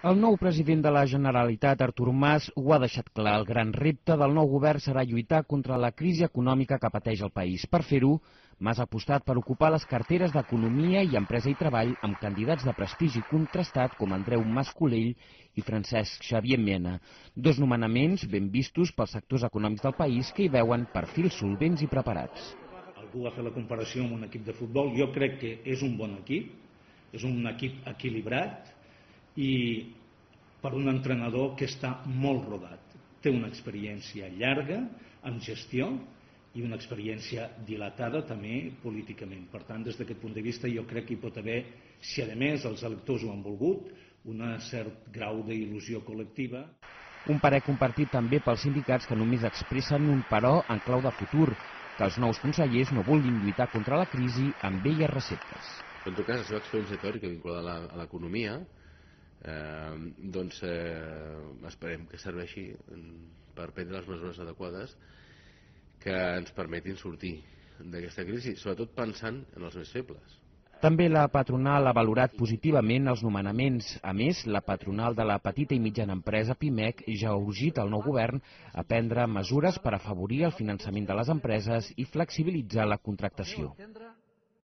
El nou president de la Generalitat, Artur Mas, ho ha deixat clar. El gran repte del nou govern serà lluitar contra la crisi econòmica que pateix el país. Per fer-ho, Mas ha apostat per ocupar les carteres d'Economia i Empresa i Treball amb candidats de prestigi contrastat com Andreu Mas Colell i Francesc Xavier Mena. Dos nomenaments ben vistos pels sectors econòmics del país que hi veuen perfils solvents i preparats. Algú ha fet la comparació amb un equip de futbol. Jo crec que és un bon equip, és un equip equilibrat i per un entrenador que està molt rodat. Té una experiència llarga en gestió i una experiència dilatada també políticament. Per tant, des d'aquest punt de vista jo crec que hi pot haver, si a més els electors ho han volgut, un cert grau d'il·lusió col·lectiva. Un parer compartit també pels sindicats que només expressen un però en clau de futur, que els nous consellers no vulguin lluitar contra la crisi amb velles receptes. En tot cas, la seva experiència teòrica vinculada a l'economia esperem que serveixi per prendre les mesures adequades que ens permetin sortir d'aquesta crisi, sobretot pensant en els més febles. També la patronal ha valorat positivament els nomenaments. A més, la patronal de la petita i mitjana empresa, PIMEC, ja ha urgit al nou govern a prendre mesures per afavorir el finançament de les empreses i flexibilitzar la contractació.